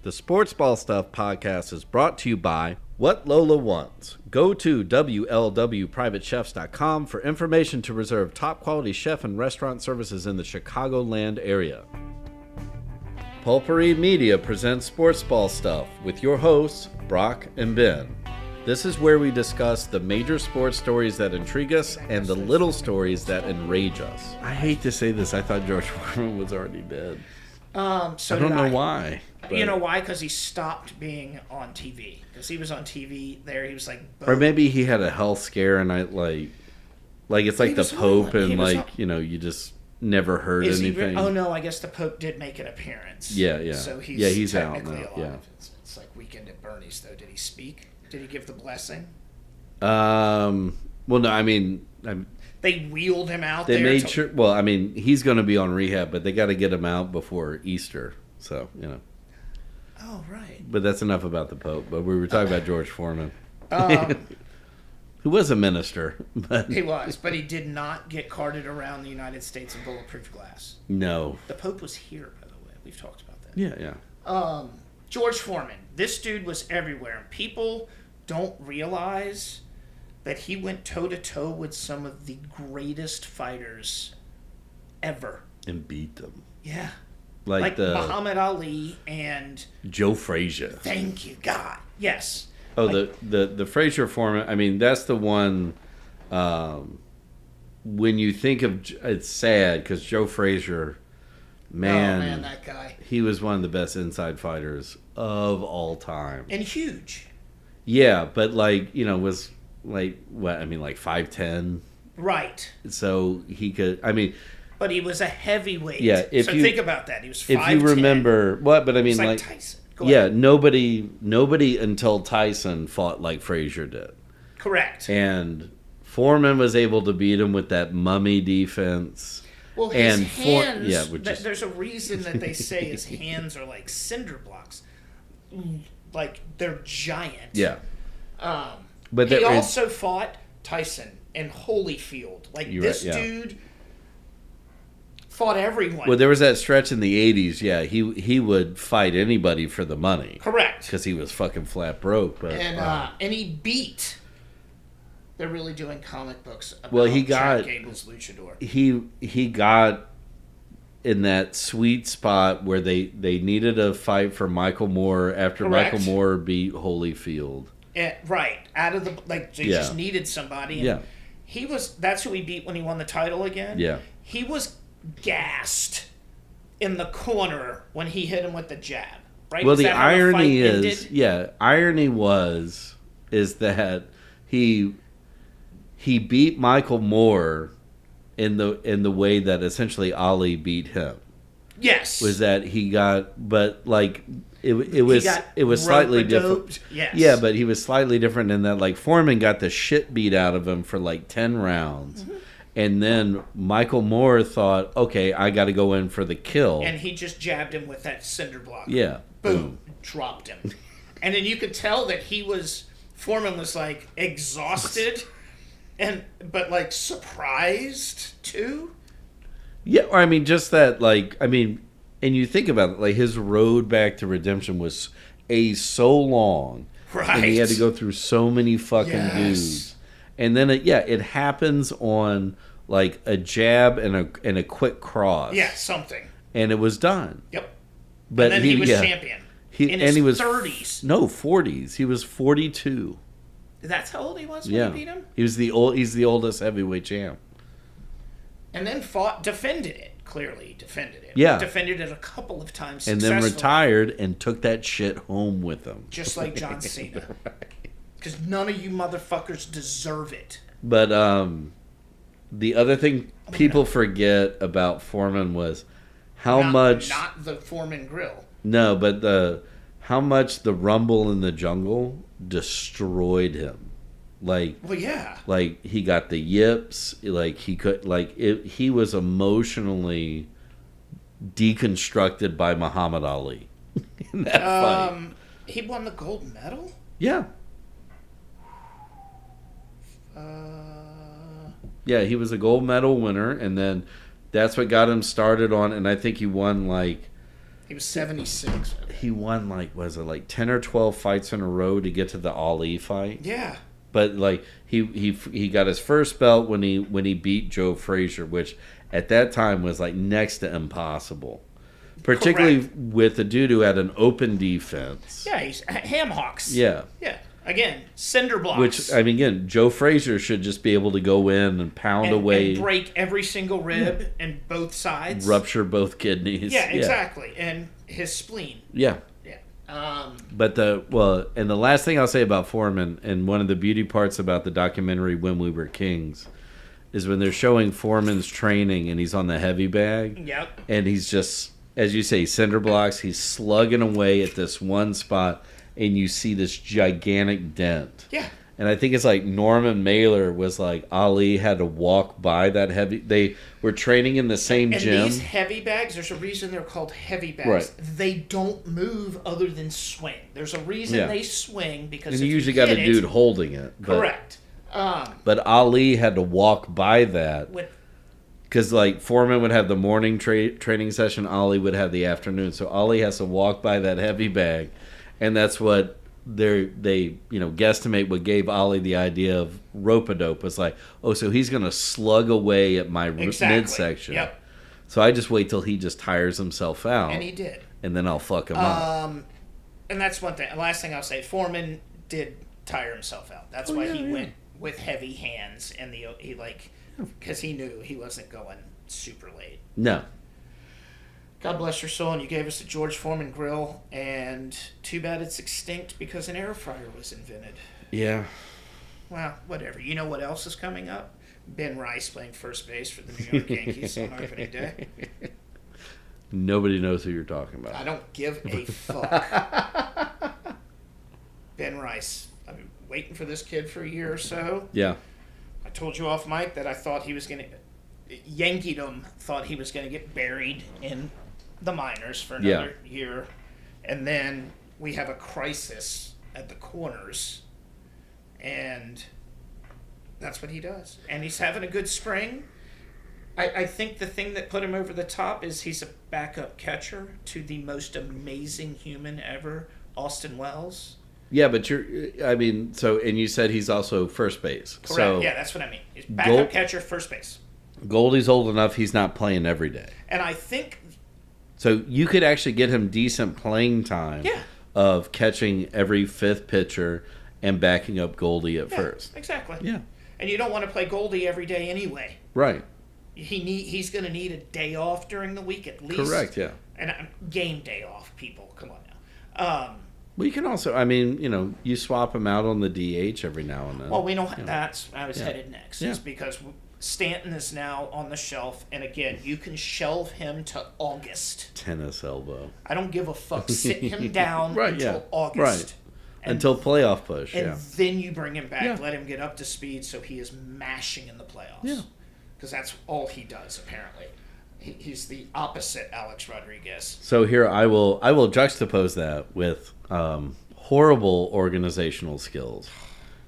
The Sports Ball Stuff podcast is brought to you by What Lola Wants. Go to WLWPrivateChefs.com for information to reserve top quality chef and restaurant services in the Chicagoland area. Pulpery Media presents Sports Ball Stuff with your hosts, Brock and Ben. This is where we discuss the major sports stories that intrigue us and the little stories that enrage us. I hate to say this, I thought George Foreman was already dead. I don't know why. But... You know why? Because he stopped being on TV. Because he was on TV there, he was like... Boom. Or maybe he had a health scare and it's like the Pope and you just never heard anything. Oh no, I guess the Pope did make an appearance. Yeah. So he's technically out now. Yeah. It's like Weekend at Bernie's though. Did he speak? Did he give the blessing? Well, no, I mean... They wheeled him out there. They made sure... Well, I mean, he's going to be on rehab, but they got to get him out before Easter. So, Oh, right. But that's enough about the Pope. But we were talking about George Foreman. Who was a minister. But he was, but he did not get carted around the United States in bulletproof glass. No. The Pope was here, by the way. We've talked about that. Yeah. George Foreman. This dude was everywhere. And people don't realize... that he went toe-to-toe with some of the greatest fighters ever. And beat them. Yeah. Like Muhammad Ali and... Joe Frazier. Thank you, God. Yes. Oh, the Frazier Foreman, I mean, that's the one... when you think of... It's sad, because Joe Frazier... Man, that guy. He was one of the best inside fighters of all time. And huge. Yeah, but was... like 5'10". Right. So he could. I mean, but he was a heavyweight. Yeah. Think about that. He was 5'10". If you remember what, but I mean, like Tyson. Yeah. Nobody until Tyson fought like Frazier did. Correct. And Foreman was able to beat him with that mummy defense. Well, his hands. There's a reason that they say his hands are like cinder blocks. Like they're giant. Yeah. But he also fought Tyson in Holyfield. Dude fought everyone. Well, there was that stretch in the 80s. Yeah, he would fight anybody for the money. Correct. Because he was fucking flat broke. But and he beat. They're really doing comic books about Chad Gable's Luchador. He got in that sweet spot where they needed a fight for Michael Moore after Correct. Michael Moore beat Holyfield. Right. Out of the they just needed somebody. And that's who he beat when he won the title again. Yeah. He was gassed in the corner when he hit him with the jab. Right? Well, the irony is that he beat Michael Moore in the way that essentially Ali beat him. Yes. Was that he got it was slightly different. Yes. Yeah, but he was slightly different in that Foreman got the shit beat out of him for 10 rounds. Mm-hmm. And then Michael Moore thought, okay, I got to go in for the kill. And he just jabbed him with that cinder block. Yeah. Boom. Dropped him. And then you could tell that Foreman was exhausted but surprised too. Yeah, or I mean just that and you think about it, his road back to redemption was so long. Right. And he had to go through so many fucking dudes. And then it happens on a jab and a quick cross. Yeah, something. And it was done. Yep. But and then he was champion. In his 30s. No, 40s. He was 42. That's how old he was when he beat him? He's the oldest heavyweight champ. And then defended it. Clearly defended it. Yeah. Defended it a couple of times and then retired and took that shit home with him. Just like John Cena. Because none of you motherfuckers deserve it. But the other thing people forget about Foreman was much... Not the Foreman grill. No, but how much the Rumble in the Jungle destroyed him. Well, yeah. He got the yips. He was emotionally deconstructed by Muhammad Ali in that fight. He won the gold medal? Yeah. Yeah, he was a gold medal winner, and then that's what got him started on. And I think he won He was 76. He won, like, was it like 10 or 12 fights in a row to get to the Ali fight? Yeah. But, like, he got his first belt when he beat Joe Frazier, which at that time was, like, next to impossible. Particularly Correct. with a dude who had an open defense. Yeah, he's ham hocks. Yeah. Yeah. Again, cinder blocks. Which, I mean, again, Joe Frazier should just be able to go in and pound away. And break every single rib and both sides. Rupture both kidneys. Yeah, exactly. And his spleen. Yeah. Yeah. But and the last thing I'll say about Foreman, and one of the beauty parts about the documentary When We Were Kings, is when they're showing Foreman's training and he's on the heavy bag. Yep. And he's just, as you say, cinder blocks. He's slugging away at this one spot, and you see this gigantic dent. Yeah. And I think it's like Norman Mailer was like, Ali had to walk by that heavy. They were training in the same And gym. these heavy bags, there's a reason they're called heavy bags. Right. They don't move other than swing. There's a reason they swing because And if you usually got a hit dude it, holding it. correct. But Ali had to walk by that. With Because, like, Foreman would have the morning training session, Ali would have the afternoon. So Ali has to walk by that heavy bag. And that's what they guesstimate what gave Ali the idea of rope-a-dope. Was like, oh, so he's going to slug away at my midsection. Yep. So I just wait till he just tires himself out. And he did. And then I'll fuck him up. And that's one thing. Last thing I'll say, Foreman did tire himself out. That's why he went with heavy hands and because he knew he wasn't going super late. No. God bless your soul, and you gave us the George Foreman grill, and too bad it's extinct because an air fryer was invented. Yeah. Well, whatever. You know what else is coming up? Ben Rice playing first base for the New York Yankees on opening day. Nobody knows who you're talking about. I don't give a fuck. Ben Rice. I've been waiting for this kid for a year or so. Yeah. I told you off mic that I thought he was going to... Yankeedom thought he was going to get buried in the minors for another year. And then we have a crisis at the corners. And that's what he does. And he's having a good spring. I think the thing that put him over the top is he's a backup catcher to the most amazing human ever, Austin Wells. Yeah, but and you said he's also first base. Correct. So Yeah, that's what I mean. He's backup catcher, first base. Goldie's old enough, he's not playing every day. And I think... So you could actually get him decent playing time of catching every fifth pitcher and backing up Goldie at first. Exactly. Yeah. And you don't want to play Goldie every day anyway. Right. He's going to need a day off during the week at least. Correct, yeah. And game day off, people. Come on now. Well, you can also, you swap him out on the DH every now and then. Well, we know that's I was headed next. Yeah. Is because Stanton is now on the shelf, and again, you can shelve him to August. Tennis elbow. I don't give a fuck. Sit him down Right, until August. Right. Until playoff push, and then you bring him back, Yeah. let him get up to speed so he is mashing in the playoffs. Yeah. Because that's all he does, apparently. He's the opposite Alex Rodriguez. So here I will juxtapose that with horrible organizational skills.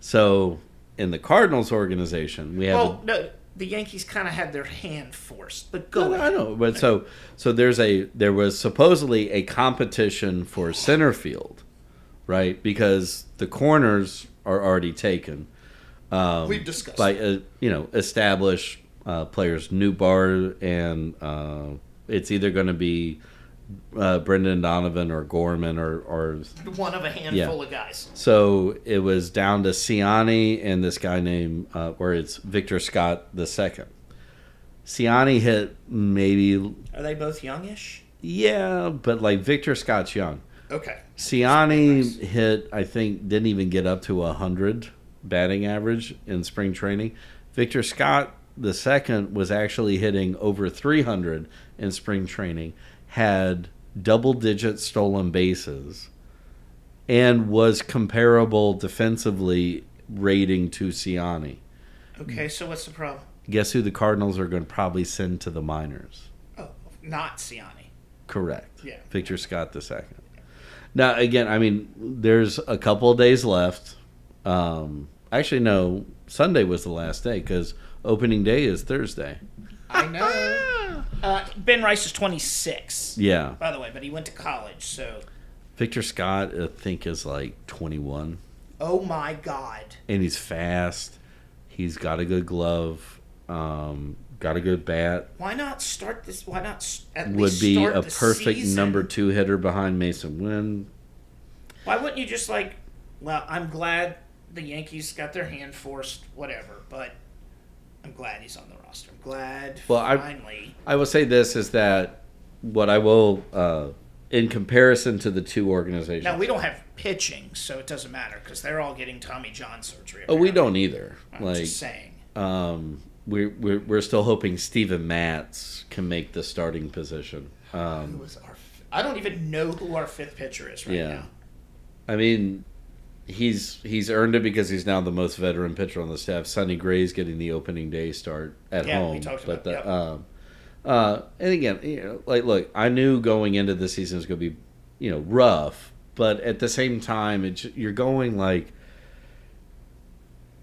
So in the Cardinals organization, we have Well, no, the Yankees kind of had their hand forced, but go ahead. I know, but so there was supposedly a competition for center field, right? Because the corners are already taken. We've discussed by established players, Newbar, and it's either going to be Brendan Donovan or Gorman or one of a handful of guys. So it was down to Ciani and this guy named or it's Victor Scott II. Ciani hit maybe. Are they both youngish? Yeah, but like Victor Scott's young. Okay. Ciani hit, I think, didn't even get up to 100 batting average in spring training. Victor Scott II was actually hitting over 300 in spring training, had double-digit stolen bases, and was comparable defensively rating to Ciani. Okay, so what's the problem? Guess who the Cardinals are going to probably send to the minors? Oh, not Ciani. Correct. Yeah. Victor Scott II. Now, again, there's a couple of days left. Actually, no, Sunday was the last day because opening day is Thursday. I know. Ben Rice is 26. Yeah. By the way, but he went to college, so. Victor Scott, I think, is like 21. Oh my God. And he's fast. He's got a good glove. Got a good bat. Why not start this? Why not at Would least be start a the perfect season? number 2 hitter behind Mason Wynn. Why wouldn't you just like? Well, I'm glad the Yankees got their hand forced, whatever. But I'm glad he's on the roster. I'm glad finally. I will say this is that what I will, in comparison to the two organizations. Now we don't have pitching, so it doesn't matter because they're all getting Tommy John surgery. Oh, we apparently. don't either. I'm just saying. We're still hoping Steven Matz can make the starting position. Who was I don't even know who our fifth pitcher is right now. I mean, he's earned it because he's now the most veteran pitcher on the staff. Sonny Gray's getting the opening day start at home. Yeah, we talked about and again, look, I knew going into the season it was going to be, rough, but at the same time, you're going like.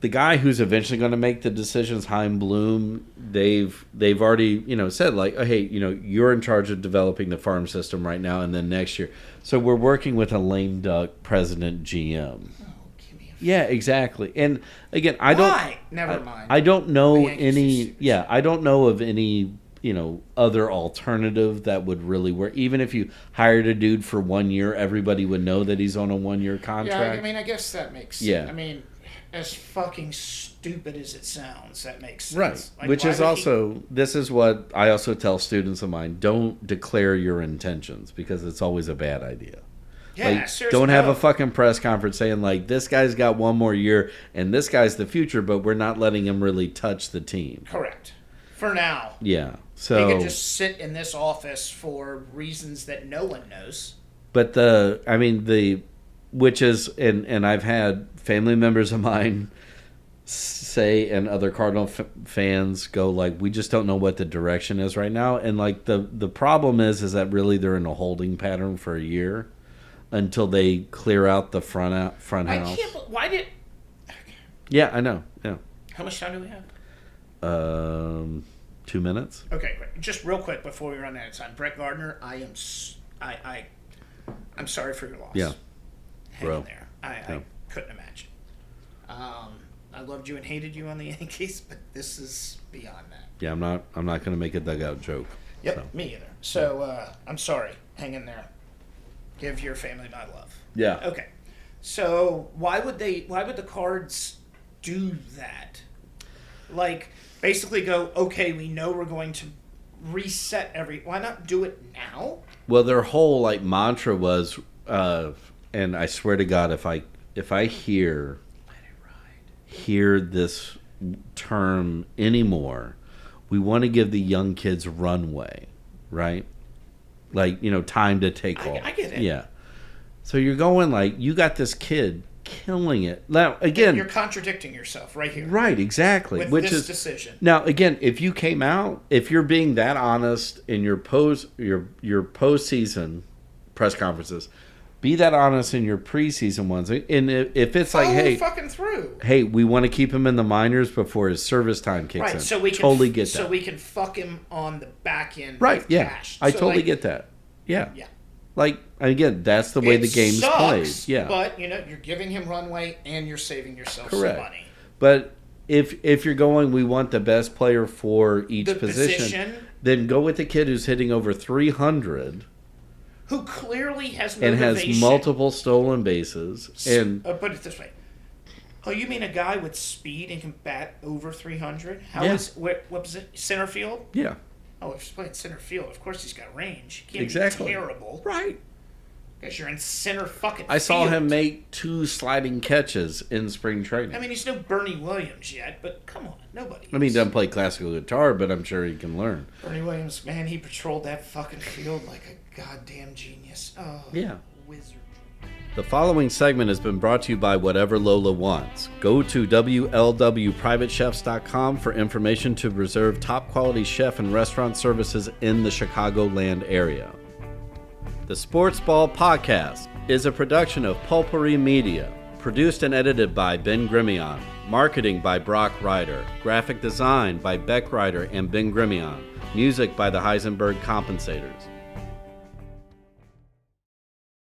The guy who's eventually going to make the decisions, Chaim Bloom, they've already said like, oh, hey, you're in charge of developing the farm system right now, and then next year. So we're working with a lame duck president GM. Oh, give me a yeah, exactly. And again, Never mind. I don't know any. Yeah, I don't know of any other alternative that would really work. Even if you hired a dude for 1 year, everybody would know that he's on a 1-year contract. Yeah, I mean, I guess that makes sense. Yeah. I mean, as fucking stupid as it sounds, that makes sense. Right. Like, Which is also, this is what I also tell students of mine, don't declare your intentions because it's always a bad idea. Yeah, seriously. Don't have a fucking press conference saying like, this guy's got 1 more year and this guy's the future, but we're not letting him really touch the team. Correct. For now. Yeah. So he could just sit in this office for reasons that no one knows. But which is, and I've had family members of mine say, and other Cardinal fans go like, we just don't know what the direction is right now. And like the problem is that really they're in a holding pattern for a year until they clear out the front house. I can't. Why did? Yeah, I know. Yeah. How much time do we have? 2 minutes. Okay, great. Just real quick before we run out of time, Brett Gardner, I'm sorry for your loss. Yeah. Hang Bro. in there. I couldn't imagine. I loved you and hated you on the Yankees, but this is beyond that. Yeah, I'm not going to make a dugout joke. Yep, So. me either. So I'm sorry. Hang in there. Give your family my love. Yeah. Okay. So why would the Cards do that? Like basically go, okay, we know we're going to reset why not do it now? Well, their whole like mantra was, and I swear to God, if I hear this term anymore, we want to give the young kids runway, right? Like, time to take off. I get it. Yeah. So you're going like, you got this kid killing it. Now, again, you're contradicting yourself right here. Right, exactly. With Which this is decision. Now, again, if you came out, if you're being that honest in your postseason press conferences, be that honest in your preseason ones. And if it's like, hey, fucking through. Hey, we want to keep him in the minors before his service time kicks in. So we can totally get that. So we can fuck him on the back end. Right? With Yeah, cash. I So, totally like, get that. Yeah. Yeah. Like again, that's the way the game's sucks, played. Yeah. But you're giving him runway and you're saving yourself Correct. some money. But if you're going, we want the best player for each position, then go with the kid who's hitting over 300. Who clearly has and motivation. has multiple stolen bases. And put it this way. Oh, you mean a guy with speed and can bat over 300? What was it? Center field? Yeah. Oh, if he's playing center field, of course he's got range. He can't Exactly. be terrible. Right. Because you're in center fucking I saw field. him make 2 sliding catches in spring training. I mean, he's no Bernie Williams yet, but come on, nobody. I mean, he doesn't play classical guitar, but I'm sure he can learn. Bernie Williams, man, he patrolled that fucking field like a goddamn genius. Oh, Yeah. wizard. The following segment has been brought to you by Whatever Lola Wants. Go to WLWPrivateChefs.com for information to reserve top quality chef and restaurant services in the Chicagoland area. The Sports Ball Podcast is a production of Pulpery Media, produced and edited by Ben Grimion, marketing by Brock Ryder, graphic design by Beck Ryder and Ben Grimion, Music by the Heisenberg Compensators.